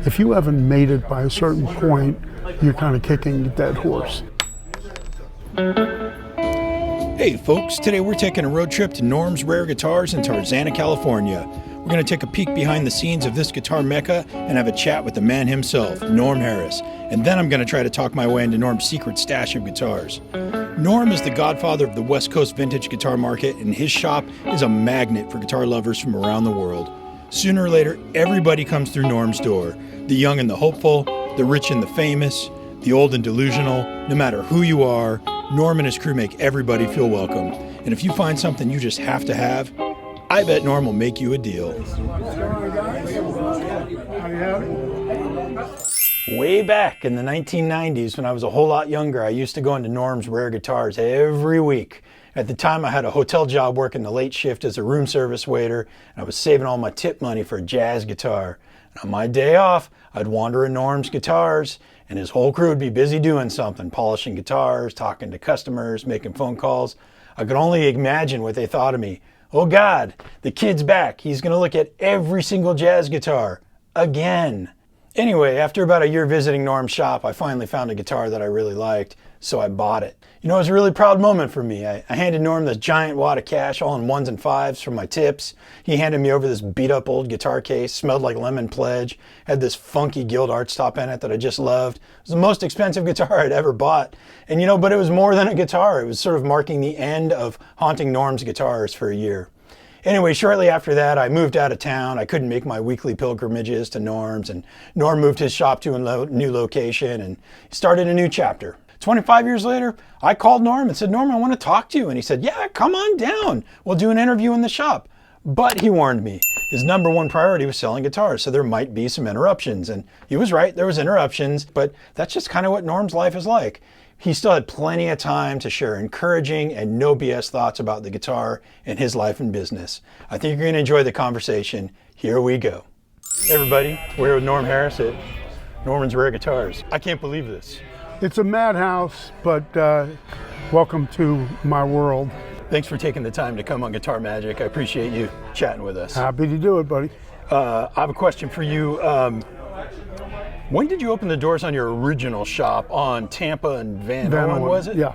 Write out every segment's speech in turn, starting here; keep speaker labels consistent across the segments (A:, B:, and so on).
A: if you haven't made it by a certain point, you're kind of kicking a dead horse.
B: Hey folks, today we're taking a road trip to Norm's Rare Guitars in Tarzana, California. We're going to take a peek behind the scenes of this guitar-Mecca and have a chat with the man himself, Norm Harris. And then I'm going to try to talk my way into Norm's secret stash of guitars. Norm is the godfather of the West Coast vintage guitar market, and his shop is a magnet for guitar lovers from around the world. Sooner or later, everybody comes through Norm's door. The young and the hopeful, the rich and the famous, the old and delusional. No matter who you are, Norm and his crew make everybody feel welcome. And if you find something you just have to have, I bet Norm will make you a deal. Way back in the 1990s, when I was a whole lot younger, I used to go into Norm's Rare Guitars every week. At the time, I had a hotel job working the late shift as a room service waiter, and I was saving all my tip money for a jazz guitar. And on my day off, I'd wander in Norm's Guitars, and his whole crew would be busy doing something, polishing guitars, talking to customers, making phone calls. I could only imagine what they thought of me. Oh God, the kid's back. He's going to look at every single jazz guitar. Again. Anyway, after about a year visiting Norm's shop, I finally found a guitar that I really liked, so I bought it. You know, it was a really proud moment for me. I handed Norm this giant wad of cash, all in 1s and 5s from my tips. He handed me over this beat-up old guitar case, smelled like lemon pledge, had this funky gilt archtop in it that I just loved. It was the most expensive guitar I'd ever bought. And you know, but it was more than a guitar. It was sort of marking the end of haunting Norm's guitars for a year. Anyway, shortly after that, I moved out of town. I couldn't make my weekly pilgrimages to Norm's, and Norm moved his shop to a new location and started a new chapter. 25 years later, I called Norm and said, Norm, I want to talk to you. And he said, yeah, come on down. We'll do an interview in the shop. But he warned me, his number one priority was selling guitars, so there might be some interruptions. And he was right, there was interruptions, but that's just kind of what Norm's life is like. He still had plenty of time to share encouraging and no BS thoughts about the guitar and his life and business. I think you're going to enjoy the conversation. Here we go. Hey everybody, we're here with Norm Harris at Norm's Rare Guitars. I can't believe this.
A: It's a madhouse, but welcome to my world.
B: Thanks for taking the time to come on Guitar Magic. I appreciate you chatting with us.
A: Happy to do it, buddy.
B: I have a question for you. When did you open the doors on your original shop on Tampa and Van Owen, was it?
A: Yeah.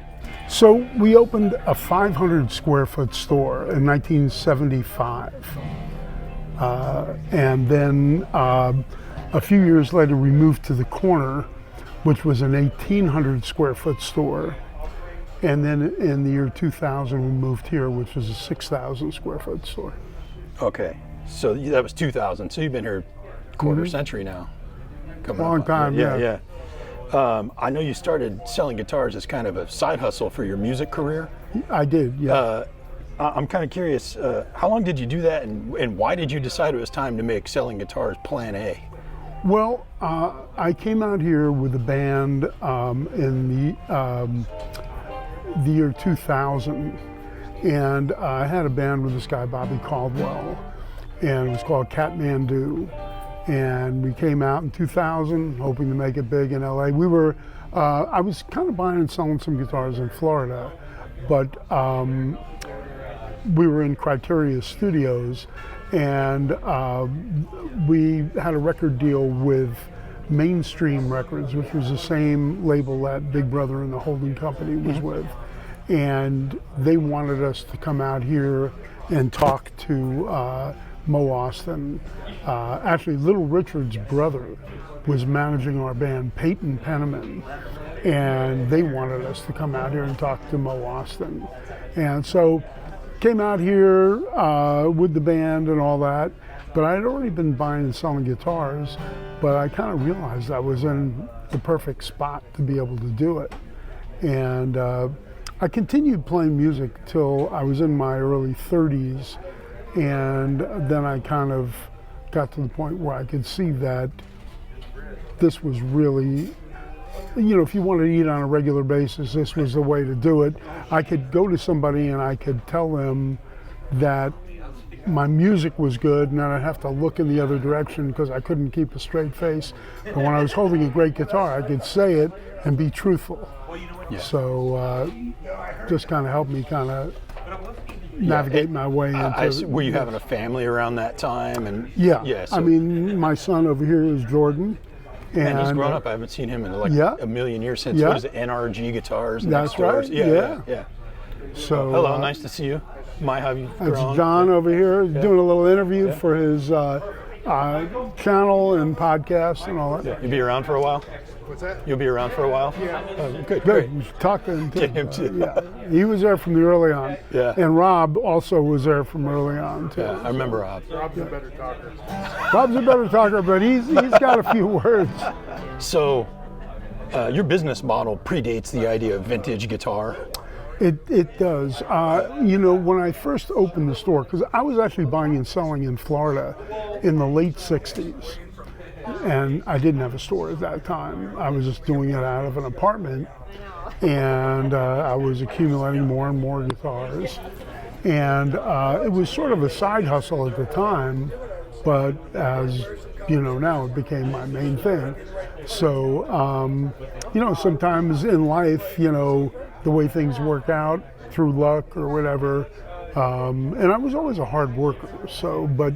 A: So we opened a 500 square foot store in 1975. And then a few years later, we moved to the corner, which was an 1,800 square foot store. And then in the year 2000, we moved here, which was a 6,000 square foot store.
B: Okay, so that was 2000. So you've been here a quarter century now.
A: Long time, yeah.
B: I know you started selling guitars as kind of a side hustle for your music career.
A: I did, yeah.
B: I'm kind of curious, how long did you do that, and why did you decide it was time to make selling guitars plan A?
A: Well, I came out here with a band in the year 2000, and I had a band with this guy, Bobby Caldwell, and it was called Kathmandu. And we came out in 2000, hoping to make it big in LA. I was kind of buying and selling some guitars in Florida, but we were in Criteria Studios, and we had a record deal with Mainstream Records, which was the same label that Big Brother and the Holding Company was with. And they wanted us to come out here and talk to Mo Austin. Actually, Little Richard's brother was managing our band, Peyton Penniman, and they wanted us to come out here and talk to Mo Austin. And so came out here with the band and all that, but I had already been buying and selling guitars, but I kind of realized I was in the perfect spot to be able to do it. And I continued playing music till I was in my early 30s, and then I kind of got to the point where I could see that this was really, you know, if you wanted to eat on a regular basis, this was the way to do it. I could go to somebody and I could tell them that my music was good, and then I'd have to look in the other direction because I couldn't keep a straight face. But when I was holding a great guitar, I could say it and be truthful. Yeah. So just kind of helped me kind of navigate my way into.
B: Were you having a family around that time? And
A: Yeah.
B: so,
A: I mean, my son over here is Jordan.
B: And he's grown up. I haven't seen him in like a million years since what is it, NRG guitars. And
A: That's right.
B: Yeah.
A: So
B: hello, nice to see you. How have you grown?
A: That's John over here doing a little interview for his channel and podcast and all that.
B: Yeah. You'll be around for a while?
C: What's that?
B: You'll be around for a while?
C: Yeah.
B: Good.
A: Good. We should talk to him too.
B: Get him too.
A: Yeah. He was there from the early on.
B: Yeah.
A: And Rob also was there from early on too.
B: Yeah, I remember Rob.
C: Rob's a better talker.
A: Rob's a better talker, but he's got a few words.
B: So, your business model predates the idea of vintage guitar.
A: It does. When I first opened the store, because I was actually buying and selling in Florida in the late 60s. And I didn't have a store at that time. I was just doing it out of an apartment. And I was accumulating more and more guitars. And it was sort of a side hustle at the time, but as you know now, it became my main thing. So, sometimes in life, the way things work out through luck or whatever. And I was always a hard worker. But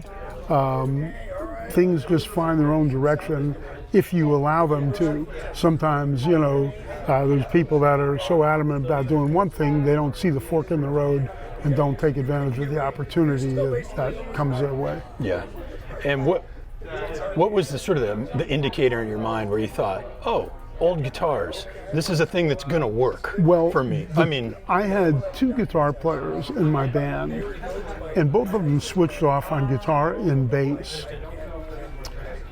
A: things just find their own direction if you allow them to. Sometimes, there's people that are so adamant about doing one thing, they don't see the fork in the road and don't take advantage of the opportunity that comes their way.
B: Yeah. And what was the sort of the indicator in your mind where you thought, oh, old guitars, this is a thing that's going to work for me?
A: I had two guitar players in my band, and both of them switched off on guitar and bass.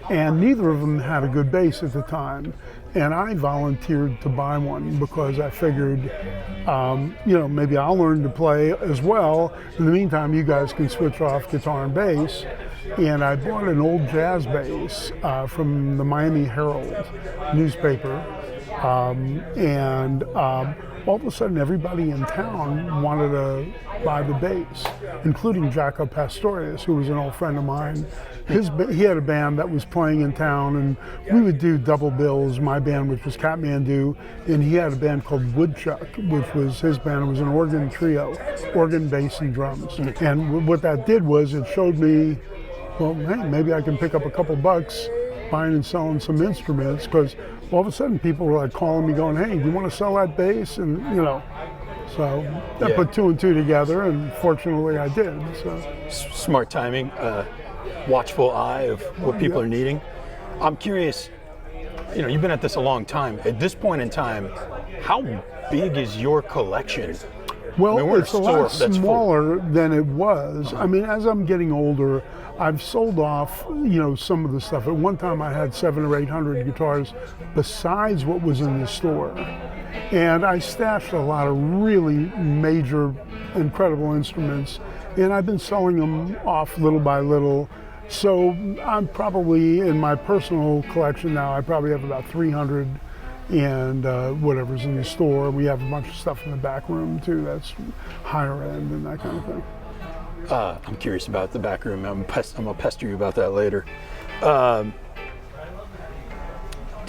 A: And neither of them had a good bass at the time. And I volunteered to buy one because I figured, maybe I'll learn to play as well. In the meantime, you guys can switch off guitar and bass. And I bought an old jazz bass from the Miami Herald newspaper. All of a sudden, everybody in town wanted to buy the bass, including Jaco Pastorius, who was an old friend of mine. He had a band that was playing in town, and we would do double bills. My band, which was Kathmandu, and he had a band called Woodchuck, which was his band. It was an organ trio, organ, bass, and drums. And what that did was it showed me, well, hey, maybe I can pick up a couple bucks buying and selling some instruments, because all of a sudden people were like calling me going, hey, do you want to sell that bass? And so I put two and two together, and fortunately I did. So
B: smart timing, watchful eye of what people are needing. I'm curious, you've been at this a long time. At this point in time, how big is your collection?
A: Well, it's a lot smaller than it was. I mean, as I'm getting older, I've sold off, some of the stuff. At one time, I had 700 or 800 guitars besides what was in the store. And I stashed a lot of really major, incredible instruments. And I've been selling them off little by little. So I'm probably, in my personal collection now, I probably have about 300 and whatever's in the store. We have a bunch of stuff in the back room too that's higher end and that kind of thing.
B: I'm curious about the back room. I'm gonna pester you about that later. Do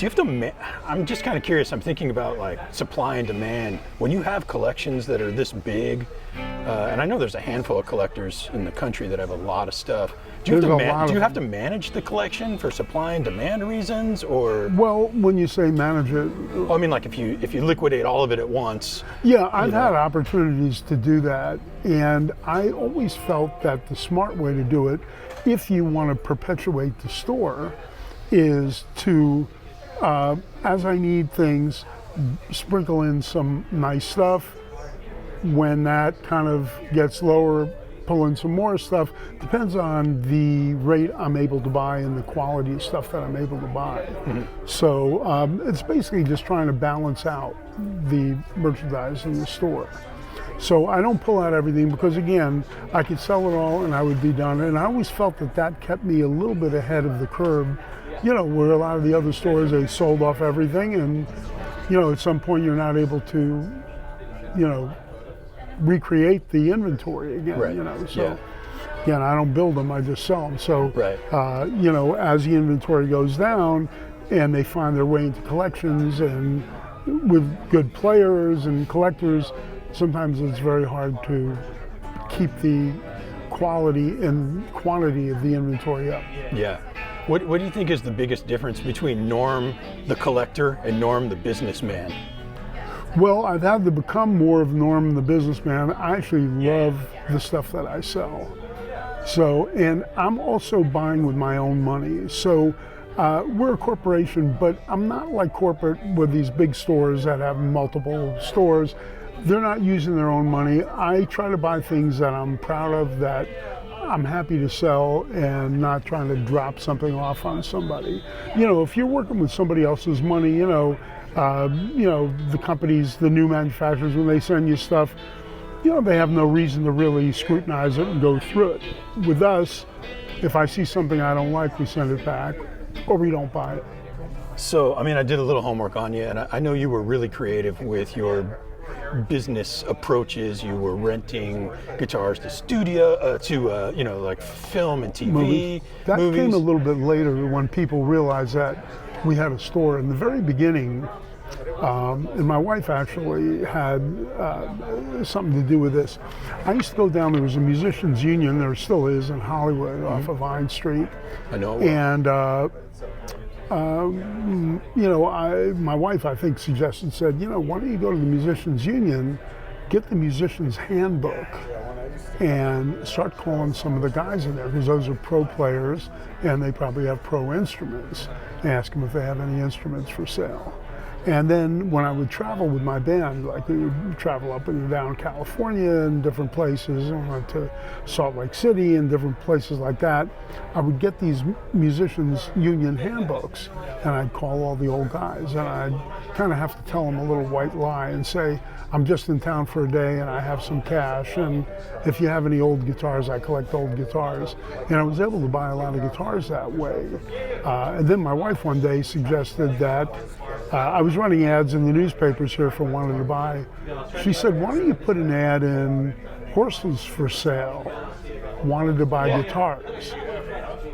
B: you have to? I'm just kind of curious. I'm thinking about like supply and demand. When you have collections that are this big, and I know there's a handful of collectors in the country that have a lot of stuff. Do you have to manage the collection for supply and demand reasons, or?
A: Well, when you say manage it,
B: well, I mean, like if you liquidate all of it at once.
A: Yeah, I've had opportunities to do that, and I always felt that the smart way to do it, if you want to perpetuate the store, is to, as I need things, sprinkle in some nice stuff. When that kind of gets lower, pull in some more stuff. Depends on the rate I'm able to buy and the quality of stuff that I'm able to buy. Mm-hmm. So it's basically just trying to balance out the merchandise in the store. So I don't pull out everything because, again, I could sell it all and I would be done. And I always felt that kept me a little bit ahead of the curve, where a lot of the other stores, they sold off everything, and, at some point you're not able to, recreate the inventory again.
B: Right.
A: So again, I don't build them, I just sell them. So
B: right.
A: As the inventory goes down and they find their way into collections, and with good players and collectors, sometimes it's very hard to keep the quality and quantity of the inventory up.
B: Yeah. What do you think is the biggest difference between Norm, the collector, and Norm, the businessman?
A: Well, I've had to become more of Norm, the businessman. I actually love the stuff that I sell. So, and I'm also buying with my own money. So we're a corporation, but I'm not like corporate with these big stores that have multiple stores. They're not using their own money. I try to buy things that I'm proud of, that I'm happy to sell, and not trying to drop something off on somebody. You know, if you're working with somebody else's money, the companies, the new manufacturers, when they send you stuff, they have no reason to really scrutinize it and go through it. With us, if I see something I don't like, we send it back, or we don't buy it.
B: So, I did a little homework on you, and I know you were really creative with your business approaches. You were renting guitars to studio, like film and TV.
A: Movies. That came a little bit later when people realized that we had a store. In the very beginning, and my wife actually had something to do with this. I used to go down, there was a musicians union, there still is in Hollywood, off of Vine Street.
B: I know.
A: And my wife, I think, said, why don't you go to the musicians union, get the musicians handbook, and start calling some of the guys in there, because those are pro players and they probably have pro instruments. Ask them if they have any instruments for sale. And then when I would travel with my band, like we would travel up and down California and different places, and went to Salt Lake City and different places like that, I would get these musicians union handbooks, and I'd call all the old guys, and I'd kind of have to tell them a little white lie and say, I'm just in town for a day and I have some cash, and if you have any old guitars, I collect old guitars. And I was able to buy a lot of guitars that way. And then my wife one day suggested that I was running ads in the newspapers here for wanted to buy. She said, why don't you put an ad in Horses for Sale, wanted to buy guitars.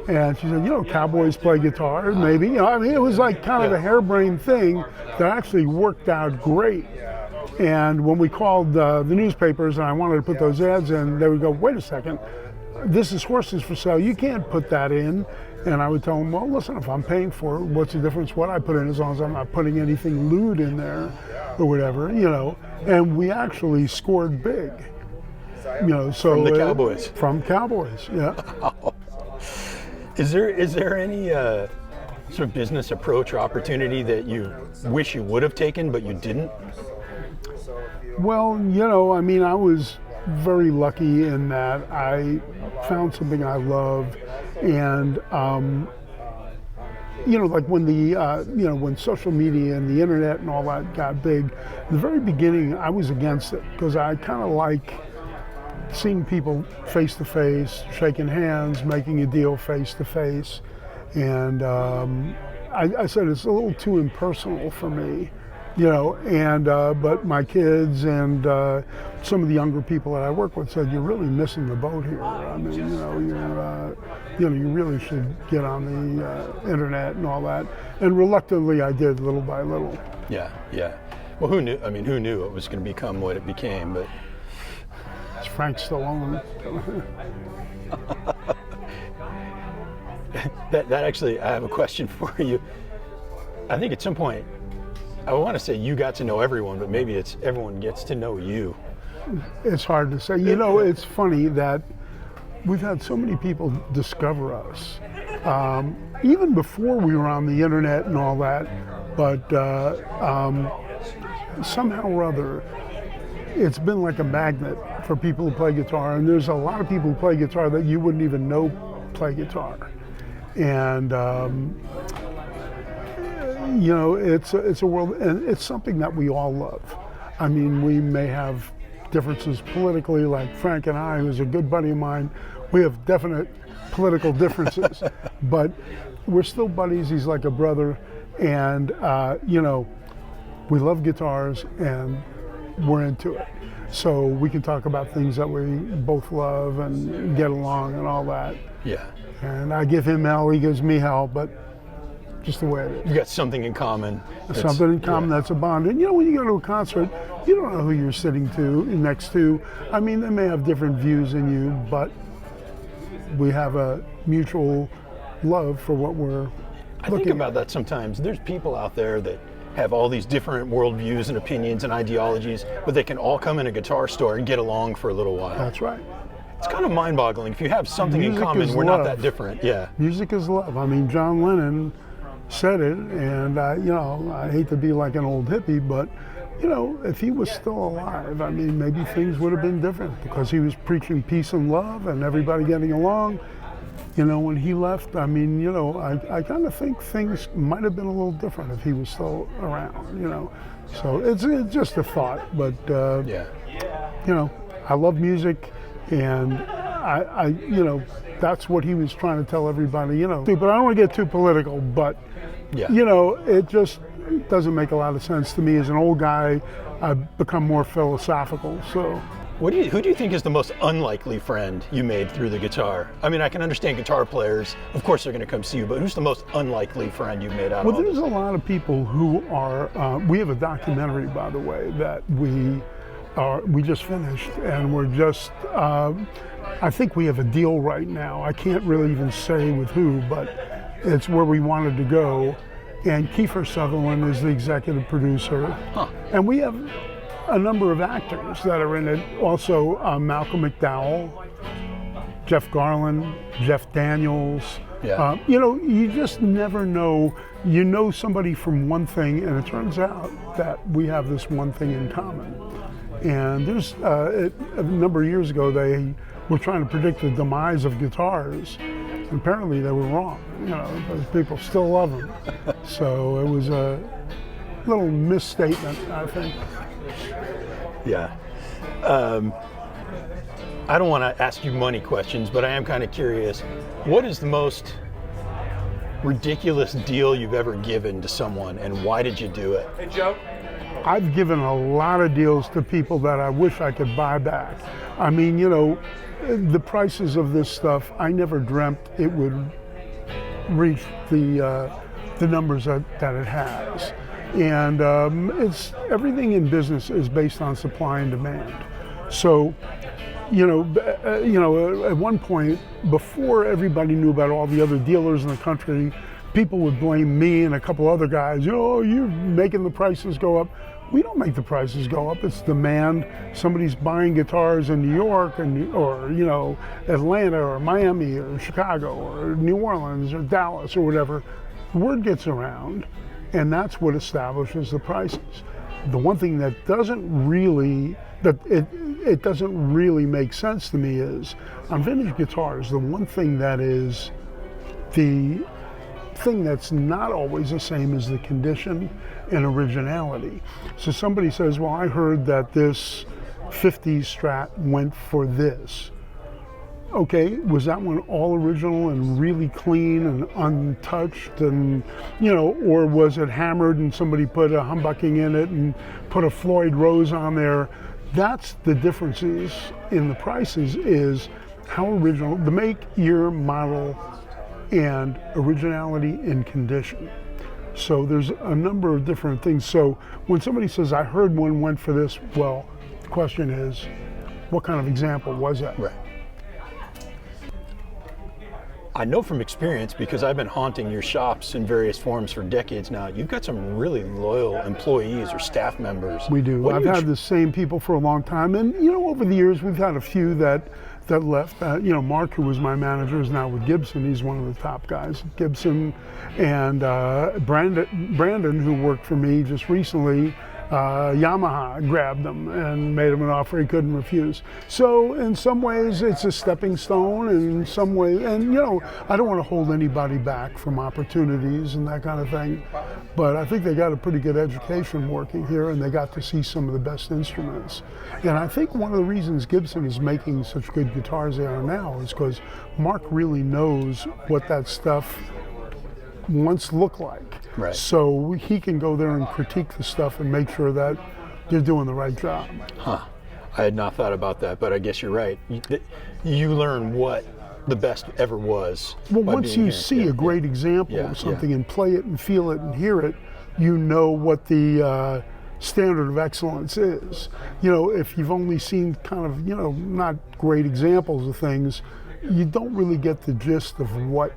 A: And she said, cowboys play guitar, maybe. It was like kind of a harebrained thing that actually worked out great. And when we called the newspapers and I wanted to put those ads in, they would go, wait a second, this is Horses for Sale, you can't put that in. And I would tell them, well, listen, if I'm paying for it, what's the difference what I put in, as long as I'm not putting anything lewd in there or whatever, And we actually scored big, so
B: from the Cowboys.
A: From Cowboys, yeah.
B: Is there any sort of business approach or opportunity that you wish you would have taken but you didn't?
A: Well, I was very lucky in that I found something I loved, and like when when social media and the internet and all that got big, in the very beginning I was against it, because I kind of like seeing people face to face, shaking hands, making a deal face to face, and I said it's a little too impersonal for me. But my kids and some of the younger people that I work with said, you're really missing the boat here. You really should get on the internet and all that. And reluctantly I did, little by little.
B: Yeah. Well, who knew? Who knew it was going to become what it became? But
A: it's Frank Stallone.
B: that actually, I have a question for you. I think at some point, I want to say you got to know everyone, but maybe it's everyone gets to know you.
A: It's hard to say. It's funny that we've had so many people discover us, even before we were on the internet and all that, but somehow or other, it's been like a magnet for people who play guitar, and there's a lot of people who play guitar that you wouldn't even know play guitar. And it's a world, and it's something that we all love. We may have differences politically, like Frank and I, who's a good buddy of mine, we have definite political differences, but we're still buddies. He's like a brother, and we love guitars and we're into it. So we can talk about things that we both love and get along and all that.
B: Yeah.
A: And I give him hell, he gives me hell, but just the way it is.
B: You got something in common.
A: Something in common, that's a bond. And when you go to a concert, you don't know who you're sitting next to. I mean, they may have different views than you, but we have a mutual love for what we're
B: I think about that sometimes. There's people out there that have all these different worldviews and opinions and ideologies, but they can all come in a guitar store and get along for a little while.
A: That's right.
B: It's kind of mind-boggling. If you have something in common, we're not that different. Yeah.
A: Music is love. I mean, John Lennon said it, and I hate to be like an old hippie, but if he was still alive, I mean, maybe things would have been different because he was preaching peace and love and everybody getting along. When he left, I mean, I kind of think things might have been a little different if he was still around, So it's just a thought, but, I love music, and I that's what he was trying to tell everybody, But I don't want to get too political, but, it just doesn't make a lot of sense to me. As an old guy, I've become more philosophical, so.
B: Who do you think is the most unlikely friend you made through the guitar? I mean, I can understand guitar players, of course they're going to come see you, but who's the most unlikely friend you've made out of all
A: Well, there's
B: this?
A: a lot of people who are, we have a documentary, by the way, that we just finished, and we're just, I think we have a deal right now. I can't really even say with who, but it's where we wanted to go, and Kiefer Sutherland is the executive producer, and we have a number of actors that are in it. Also, Malcolm McDowell, Jeff Garland, Jeff Daniels.
B: Yeah.
A: You just never know. You know somebody from one thing, and it turns out that we have this one thing in common. And there's a number of years ago, they were trying to predict the demise of guitars. And apparently, they were wrong. Because people still love them. So it was a little misstatement, I think.
B: Yeah. I don't want to ask you money questions, but I am kind of curious. What is the most ridiculous deal you've ever given to someone, and why did you do it?
C: Hey, Joe.
A: I've given a lot of deals to people that I wish I could buy back. I mean, the prices of this stuff, I never dreamt it would reach the numbers that it has. And it's everything in business is based on supply and demand. So, at one point, before everybody knew about all the other dealers in the country, people would blame me and a couple other guys. You're making the prices go up. We don't make the prices go up. It's demand. Somebody's buying guitars in New York or Atlanta or Miami or Chicago or New Orleans or Dallas or whatever. Word gets around. And that's what establishes the prices. The one thing that doesn't really make sense to me is on vintage guitars, the one thing that is the thing that's not always the same is the condition and originality. So somebody says, well, I heard that this 50s Strat went for this. Okay, was that one all original and really clean and untouched, and or was it hammered and somebody put a humbucking in it and put a Floyd Rose on there? That's the differences in the prices, is how original, the make, year, model, and originality and condition. So there's a number of different things. So when somebody says, I heard one went for this, well, the question is, what kind of example was that?
B: Right. I know from experience, because I've been haunting your shops in various forms for decades now, you've got some really loyal employees or staff members.
A: We do. I've had the same people for a long time. And, over the years, we've had a few that left. Mark, who was my manager, is now with Gibson. He's one of the top guys at Gibson. And Brandon, who worked for me just recently, Yamaha grabbed him and made him an offer he couldn't refuse. So in some ways it's a stepping stone, and in some ways, and I don't want to hold anybody back from opportunities and that kind of thing, but I think they got a pretty good education working here, and they got to see some of the best instruments. And I think one of the reasons Gibson is making such good guitars they are now is because Mark really knows what that stuff once looked like.
B: Right.
A: So he can go there and critique the stuff and make sure that you're doing the right job.
B: Huh. I had not thought about that, but I guess you're right. You learn what the best ever was.
A: Well,
B: by
A: once
B: being
A: you
B: here.
A: see a great example
B: Yeah,
A: of something and play it and feel it and hear it, you know what the standard of excellence is. You know, if you've only seen kind of, you know, not great examples of things, you don't really get the gist of what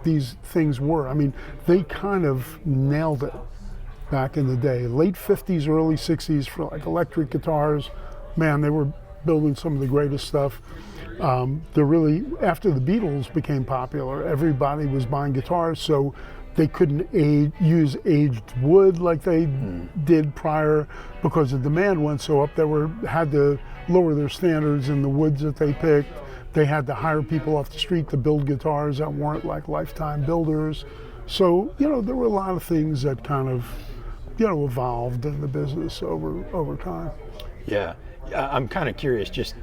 A: these things were. I mean, they kind of nailed it back in the day. Late 50s, early 60s for like electric guitars. Man, they were building some of the greatest stuff. They're really, after the Beatles became popular, everybody was buying guitars, so they couldn't use aged wood like they did prior because the demand went so up. They had to lower their standards in the woods that they picked. They had to hire people off the street to build guitars that weren't like lifetime builders. So, you know, there were a lot of things that kind of, you know, evolved in the business over time.
B: Yeah, I'm kind of curious, just,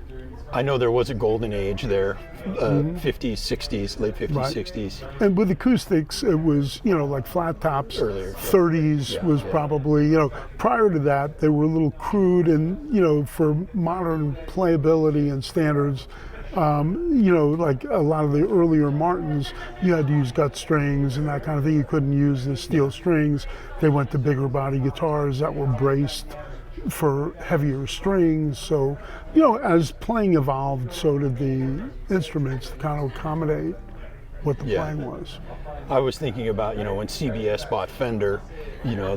B: I know there was a golden age there, 50s, 60s, late 50s,
A: Right.
B: 60s.
A: And with acoustics, it was, you know, like flat tops.
B: Earlier, yeah.
A: 30s was probably, you know, prior to that, they were a little crude and, you know, for modern playability and standards, you know, like a lot of the earlier Martins, you had to use gut strings and that kind of thing. You couldn't use the steel strings. They went to bigger body guitars that were braced for heavier strings. So, you know, as playing evolved, so did the instruments to kind of accommodate what the playing was.
B: I was thinking about, you know, when CBS bought Fender, you know,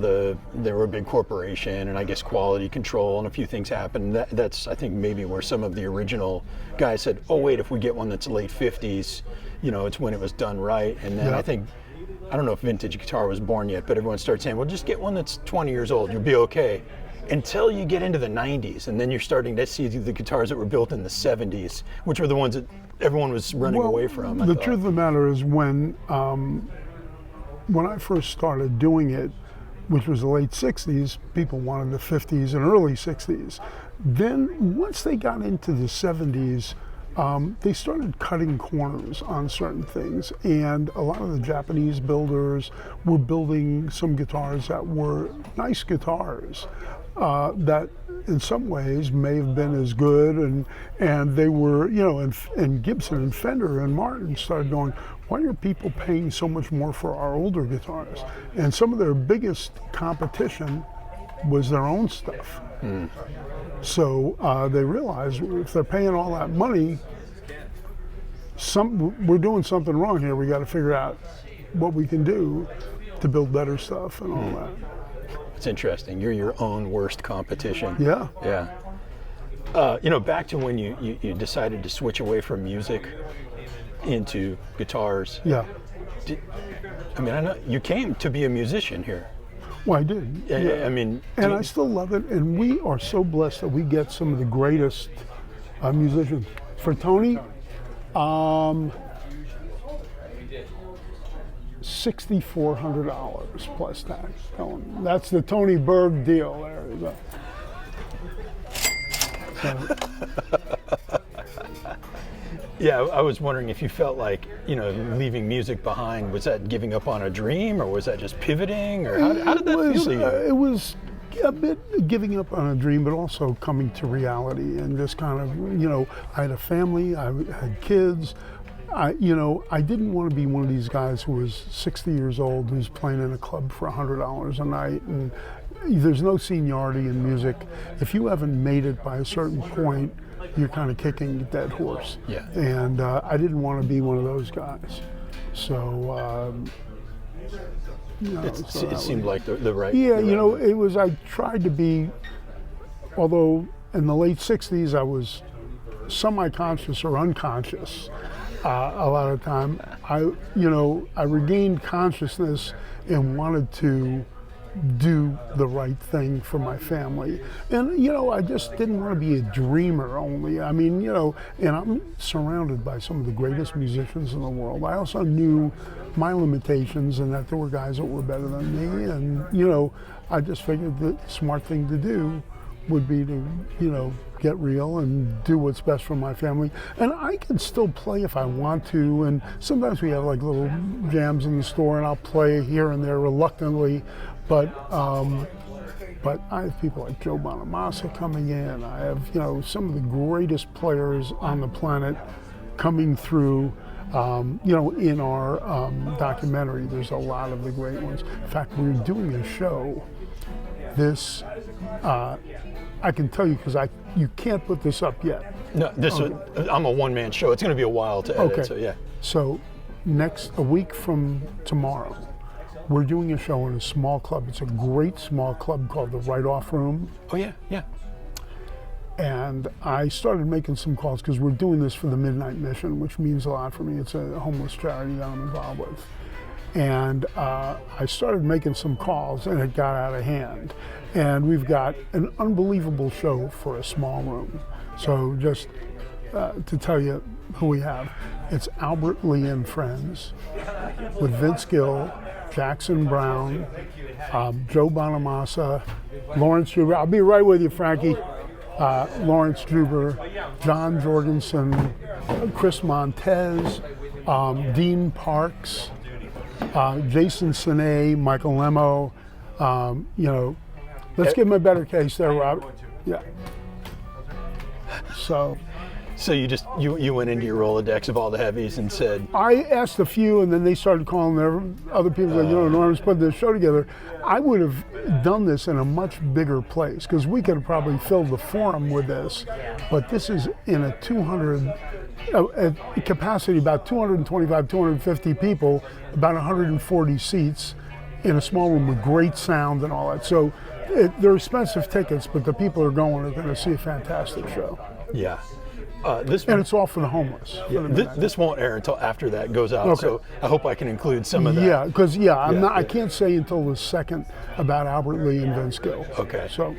B: they were a big corporation, and I guess quality control and a few things happened. That's, I think, maybe where some of the original guys said, oh, wait, if we get one that's late 50s, you know, it's when it was done right. And then I think, I don't know if vintage guitar was born yet, but everyone started saying, well, just get one that's 20 years old, you'll be okay. Until you get into the 90s, and then you're starting to see the guitars that were built in the 70s, which were the ones that everyone was running away from.
A: The truth of the matter is when I first started doing it, which was the late 60s, people wanted the 50s and early 60s. Then once they got into the 70s, they started cutting corners on certain things, and a lot of the Japanese builders were building some guitars that were nice guitars that in some ways may have been as good, and they were, you know, and Gibson and Fender and Martin started going, why are people paying so much more for our older guitars? And some of their biggest competition was their own stuff. So they realized if they're paying all that money, we're doing something wrong here. We got to figure out what we can do to build better stuff and all that.
B: It's interesting. You're your own worst competition.
A: Yeah.
B: Yeah. You know, back to when you decided to switch away from music into guitars.
A: Yeah.
B: I mean, I know you came to be a musician here.
A: Well, I did.
B: Yeah. I mean,
A: and I still love it. And we are so blessed that we get some of the greatest musicians. For Tony, $6,400 plus tax. That's the Tony Berg deal there. So.
B: Yeah, I was wondering if you felt like, you know, leaving music behind, was that giving up on a dream, or was that just pivoting, or how did that feel to you?
A: It was a bit giving up on a dream, but also coming to reality and just kind of, you know, I had a family, I had kids. I didn't want to be one of these guys who was 60 years old who's playing in a club for $100 a night, and there's no seniority in music. If you haven't made it by a certain point, you're kind of kicking a dead horse.
B: Yeah.
A: And I didn't want to be one of those guys. So,
B: it seemed like the right.
A: Yeah, it was, I tried to be, although in the late 60s I was semi-conscious or unconscious a lot of time. I regained consciousness and wanted to do the right thing for my family. And, I just didn't want to be a dreamer only. I mean, and I'm surrounded by some of the greatest musicians in the world. I also knew my limitations and that there were guys that were better than me. And, I just figured the smart thing to do would be to, get real and do what's best for my family. And I can still play if I want to. And sometimes we have like little jams in the store and I'll play here and there reluctantly. But I have people like Joe Bonamassa coming in. I have, some of the greatest players on the planet coming through. In our documentary, there's a lot of the great ones. In fact, we're doing a show this I can tell you because you can't put this up yet.
B: No, I'm a one-man show. It's going to be a while to edit.
A: Okay.
B: So yeah.
A: So a week from tomorrow, we're doing a show in a small club. It's a great small club called the Write-Off Room.
B: Oh yeah, yeah.
A: And I started making some calls because we're doing this for the Midnight Mission, which means a lot for me. It's a homeless charity that I'm involved with. And I started making some calls, and it got out of hand. And we've got an unbelievable show for a small room. So just to tell you who we have, it's Albert Lee and Friends with Vince Gill, Jackson Brown, Joe Bonamassa, Lawrence Huber. I'll be right with you, Frankie. Lawrence Druber, John Jorgensen, Chris Montez, Dean Parks, Jason Sine, Michael Lemo. Let's give him a better case there, Rob. Yeah.
B: So you went into your Rolodex of all the heavies and said,
A: I asked a few, and then they started calling their other people. Like, Norm's put this show together. I would have done this in a much bigger place because we could have probably filled the Forum with this, but this is in a 200 capacity, about 225, 250 people, about 140 seats in a small room with great sound and all that. So they're expensive tickets, but the people are going to see a fantastic show.
B: yeah.
A: And it's all for the homeless.
B: Yeah, this won't air until after that goes out,
A: Okay.
B: so I hope I can include some of that.
A: Yeah, because I can't say until the second about Albert Lee and Vince Gill.
B: Okay.
A: So,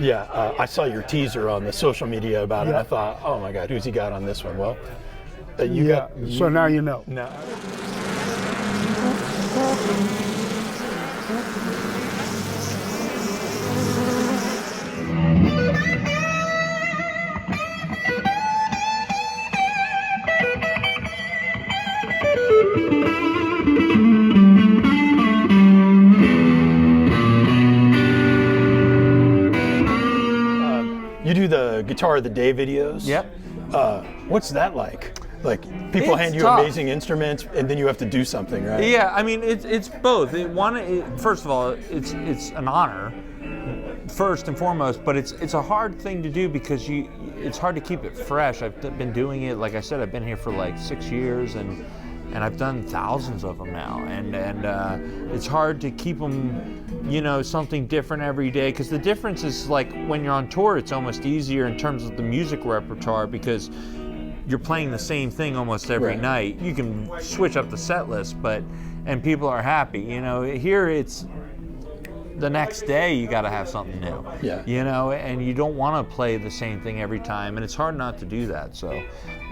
B: Yeah, I saw your teaser on the social media about it.
A: Yeah.
B: I thought, oh my God, who's he got on this one? Well,
A: so now you know.
B: No. You do the Guitar of the Day videos.
C: Yep.
B: What's that like? Like people
C: It's
B: hand you
C: tough.
B: amazing instruments, and then you have to do something, right?
C: Yeah, I mean it's both. First of all, it's an honor, first and foremost. But it's a hard thing to do because it's hard to keep it fresh. I've been doing it, like I said, I've been here for like 6 years, and I've done thousands of them now, and it's hard to keep them, something different every day. Because the difference is, like, when you're on tour, it's almost easier in terms of the music repertoire because you're playing the same thing almost every
B: Right.
C: night. You can switch up the set list, and people are happy. Here it's the next day you got to have something new.
B: Yeah.
C: And you don't want to play the same thing every time, and it's hard not to do that. So,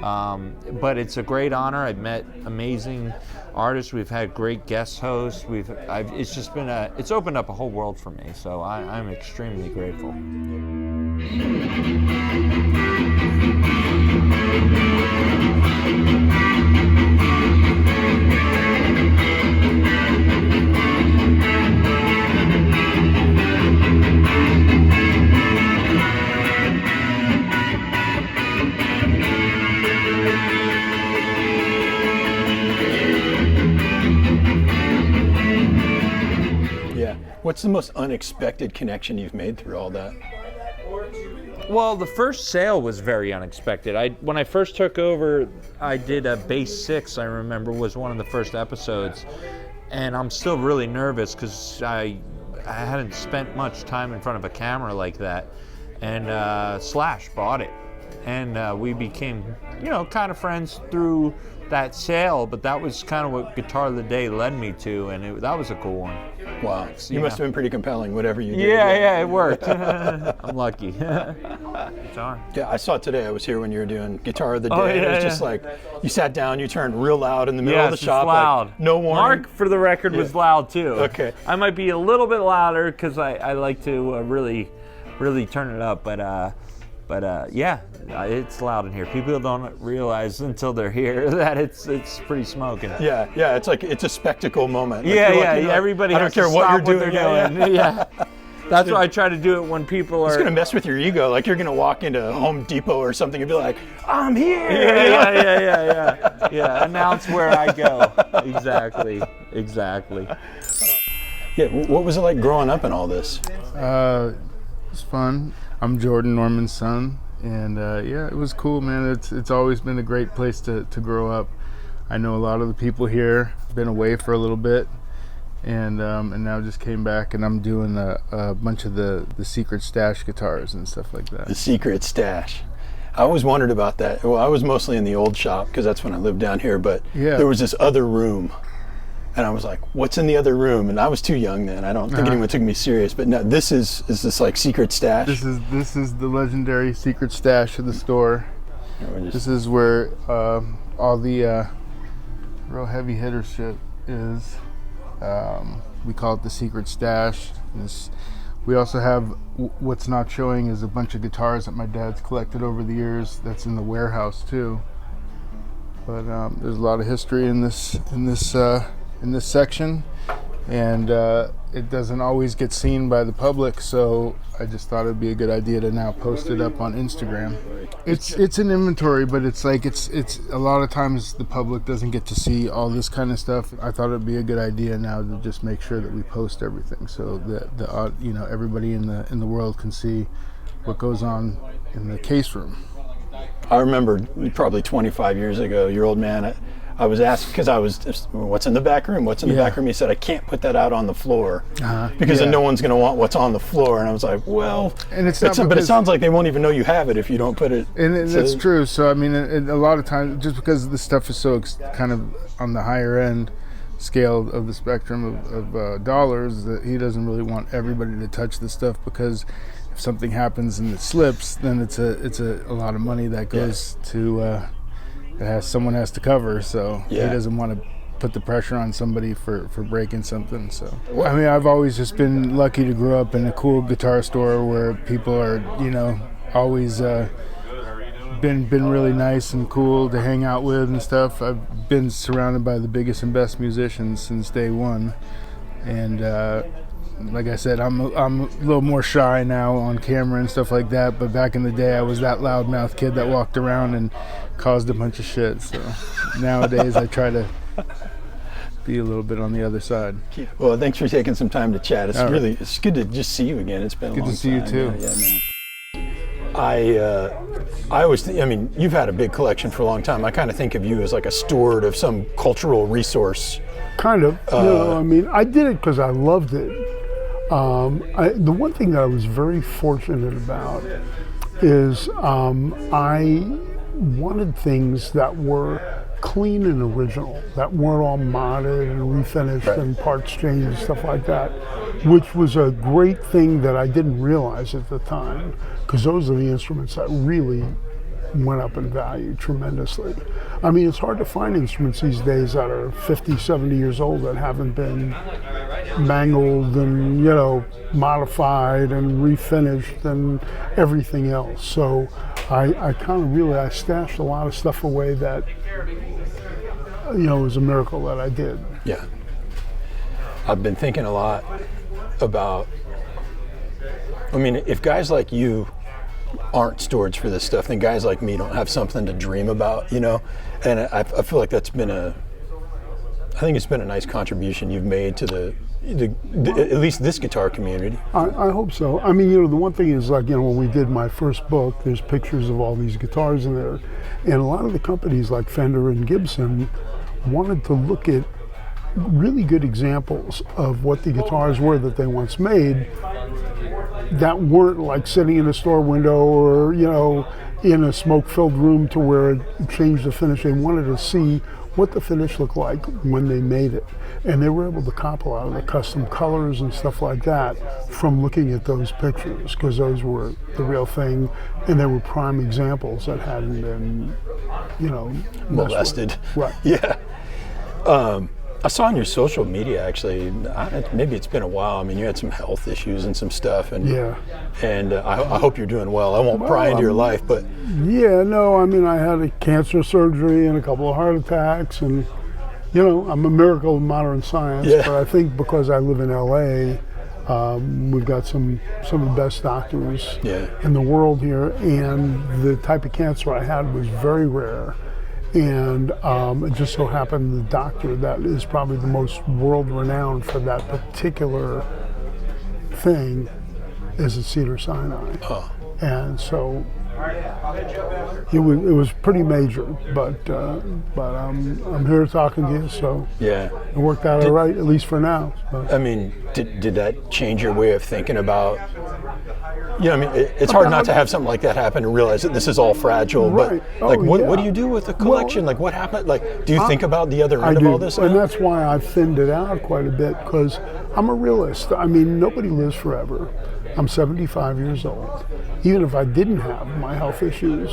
C: but it's a great honor. I've met amazing artists. We've had great guest hosts. It's just been it's opened up a whole world for me. So I'm extremely grateful.
B: Yeah. What's the most unexpected connection you've made through all that?
C: Well, the first sale was very unexpected. When I first took over, I did a bass 6, I remember, was one of the first episodes. And I'm still really nervous because I hadn't spent much time in front of a camera like that. And Slash bought it. And we became, kind of friends through that sale, but that was kind of what Guitar of the Day led me to, and that was a cool one.
B: Wow. You must have been pretty compelling, whatever you did.
C: Yeah, it worked. I'm lucky. Guitar.
B: Yeah, I saw it today. I was here when you were doing Guitar of the Day.
C: Oh, yeah,
B: it was
C: yeah.
B: just like, you sat down, you turned real loud in the middle of the
C: Yes,
B: shop.
C: it's loud.
B: Like, no warning.
C: Mark, for the record, was loud too.
B: Okay.
C: I might be a little bit louder because I like to really turn it up, but yeah, it's loud in here. People don't realize until they're here that it's pretty smoking.
B: Yeah, it's like, it's a spectacle moment. Like,
C: Yeah,
B: you're
C: yeah.
B: like,
C: Everybody
B: I don't
C: has to
B: care what
C: stop
B: you're doing.
C: they're doing. Yeah. That's why I try to do it when people are.
B: It's gonna mess with your ego. Like you're gonna walk into Home Depot or something and be like, "I'm here."
C: Yeah. Announce where I go. Exactly.
B: Yeah. What was it like growing up in all this?
D: was fun. I'm Jordan Norman's son, and yeah, it was cool, man. It's always been a great place to grow up. I know a lot of the people here. Been away for a little bit, and now just came back, and I'm doing a bunch of the secret stash guitars and stuff like that.
B: The secret stash. I always wondered about that. Well, I was mostly in the old shop because that's when I lived down here, but
D: Yeah.
B: there was this other room. And I was like, what's in the other room? And I was too young then. I don't think anyone took me serious. But no, is this like secret stash?
D: This is the legendary secret stash of the store. This is where all the real heavy hitter shit is. We call it the secret stash. We also have, what's not showing is a bunch of guitars that my dad's collected over the years. That's in the warehouse too. But there's a lot of history in this section, and it doesn't always get seen by the public, so I just thought it'd be a good idea to now post it up on Instagram. It's an inventory, but it's a lot of times the public doesn't get to see all this kind of stuff. I thought it'd be a good idea now to just make sure that we post everything, so that everybody in the world can see what goes on in the case room.
B: I remember probably 25 years ago, your old man, I was asked, because I was just, what's in the back room? What's in the back room? He said, I can't put that out on the floor because then no one's going to want what's on the floor. And I was like, well,
D: and it's not
B: but it sounds like they won't even know you have it if you don't put it.
D: And that's true. So, I mean, a lot of times, just because this stuff is so kind of on the higher end scale of the spectrum of dollars, that he doesn't really want everybody to touch the stuff, because if something happens and it slips, then it's a lot of money that goes to someone has to cover. So he doesn't want to put the pressure on somebody for breaking something. So I mean, I've always just been lucky to grow up in a cool guitar store where people are, always been really nice and cool to hang out with and stuff. I've been surrounded by the biggest and best musicians since day one, and like I said, I'm a little more shy now on camera and stuff like that, but back in the day I was that loudmouth kid that walked around and caused a bunch of shit. So nowadays I try to be a little bit on the other side.
B: Well, thanks for taking some time to chat. It's good to just see you again. It's been a long time.
D: Good to see you too.
B: Yeah, man. I always think, you've had a big collection for a long time. I kind of think of you as like a steward of some cultural resource.
A: Kind of. I did it because I loved it. The one thing that I was very fortunate about is I wanted things that were clean and original, that weren't all modded and refinished and parts changed and stuff like that, which was a great thing that I didn't realize at the time, because those are the instruments that really went up in value tremendously. It's hard to find instruments these days that are 50, 70 years old that haven't been mangled and, modified and refinished and everything else. So I stashed a lot of stuff away that, it was a miracle that I did.
B: Yeah. I've been thinking a lot about, if guys like you aren't stewards for this stuff, then guys like me don't have something to dream about, and I feel like it's been a nice contribution you've made to the at least this guitar community.
A: I hope so. The one thing is, when we did my first book, there's pictures of all these guitars in there, and a lot of the companies like Fender and Gibson wanted to look at really good examples of what the guitars were that they once made that weren't like sitting in a store window or, in a smoke-filled room to where it changed the finish. They wanted to see what the finish looked like when they made it. And they were able to cop a lot of the custom colors and stuff like that from looking at those pictures, because those were the real thing, and they were prime examples that hadn't been,
B: molested.
A: Right.
B: Yeah. I saw on your social media, actually, maybe it's been a while. You had some health issues and some stuff, and I hope you're doing well. I won't pry into your life, but
A: I had a cancer surgery and a couple of heart attacks, and I'm a miracle of modern science.
B: Yeah.
A: But I think because I live in LA, we've got some of the best doctors in the world here, and the type of cancer I had was very rare. And it just so happened the doctor that is probably the most world-renowned for that particular thing is at Cedar Sinai.
B: Oh.
A: And so it was pretty major, but I'm here talking to you, so
B: Yeah.
A: it worked out all right, at least for now.
B: I mean, did that change your way of thinking about? I mean, it's hard not to have something like that happen and realize that this is all fragile.
A: Right.
B: But like,
A: Oh,
B: what
A: yeah.
B: do you do with the collection? Like, what happened? Like, do you think about the other end
A: I
B: of
A: do,
B: all this?
A: and
B: now?
A: that's why I've thinned it out quite a bit, because I'm a realist. I mean, nobody lives forever. I'm 75 years old. Even if I didn't have my health issues,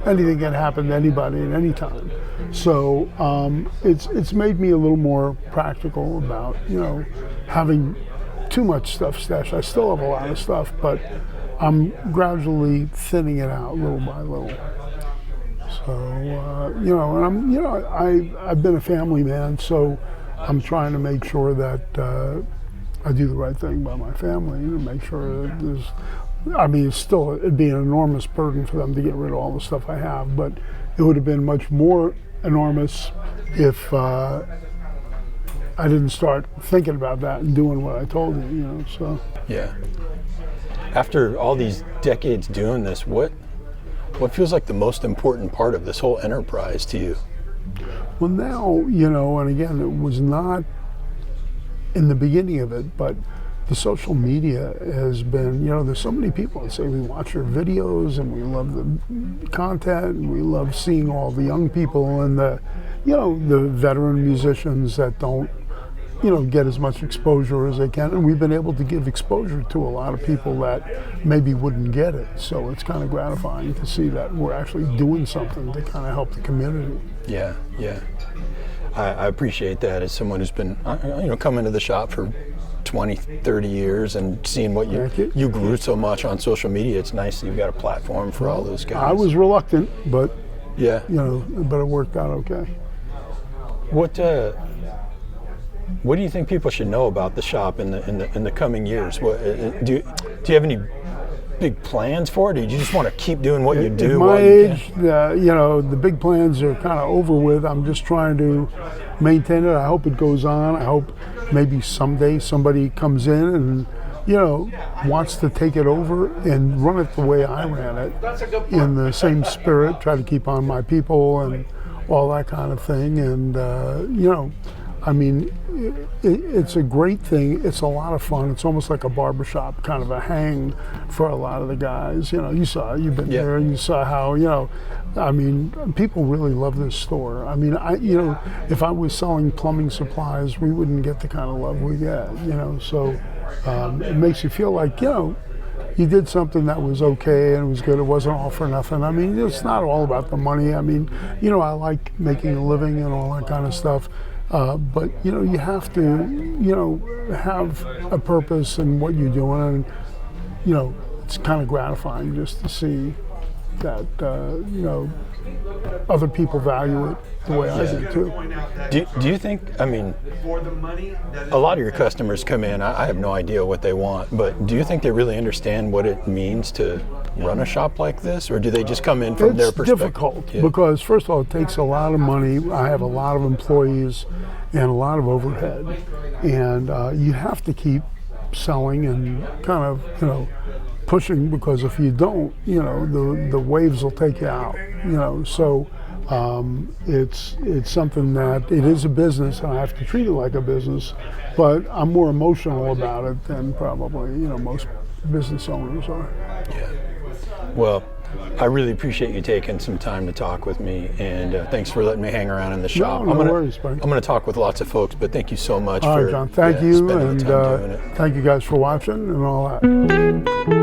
A: anything can happen to anybody at any time. So it's made me a little more practical about, having too much stuff stashed. I still have a lot of stuff, but I'm gradually thinning it out little by little. So, and I've been a family man, so I'm trying to make sure that I do the right thing by my family and make sure that it'd be an enormous burden for them to get rid of all the stuff I have, but it would have been much more enormous if I didn't start thinking about that and doing what I told you, so.
B: Yeah. After all these decades doing this, what feels like the most important part of this whole enterprise to you?
A: Well, now, and again, it was not in the beginning of it, but the social media has been, there's so many people that say we watch your videos and we love the content and we love seeing all the young people and the veteran musicians that don't, get as much exposure as they can. And we've been able to give exposure to a lot of people that maybe wouldn't get it. So it's kind of gratifying to see that we're actually doing something to kind of help the community.
B: Yeah, yeah. I appreciate that as someone who's been, coming to the shop for 20, 30 years and seeing what you grew so much on social media. It's nice that you've got a platform for all those guys.
A: I was reluctant, but
B: yeah,
A: but it worked out okay.
B: What do you think people should know about the shop in the coming years? Do you have any big plans for it, or do you just want to keep doing what you do?
A: At my age, the big plans are kind of over with. I'm just trying to maintain it. I hope it goes on. I hope maybe someday somebody comes in and wants to take it over and run it the way I ran it, in the same spirit, try to keep on my people and all that kind of thing. And I mean, it's a great thing. It's a lot of fun. It's almost like a barbershop, kind of a hang for a lot of the guys. You've been there and you saw how, I mean, people really love this store. I mean, if I was selling plumbing supplies, we wouldn't get the kind of love we get, so it makes you feel like, you did something that was okay and it was good. It wasn't all for nothing. I mean, it's not all about the money. I mean, I like making a living and all that kind of stuff. But you have to have a purpose in what you're doing, and it's kind of gratifying just to see that other people value it the way I do too.
B: Do you think, I mean, a lot of your customers come in, I have no idea what they want, but do you think they really understand what it means to run a shop like this, or do they just come in from their perspective?
A: It's difficult because, first of all, it takes a lot of money. I have a lot of employees and a lot of overhead, and you have to keep selling and kind of pushing, because if you don't, the waves will take you out. So it's something that it is a business, and I have to treat it like a business, but I'm more emotional about it than probably most business owners are.
B: Yeah. Well, I really appreciate you taking some time to talk with me, and thanks for letting me hang around in the shop.
A: No worries, buddy.
B: I'm going to talk with lots of folks, but thank you so much
A: all
B: for
A: right, John. Thank you,
B: spending
A: and
B: the time doing it.
A: thank you guys for watching and all that.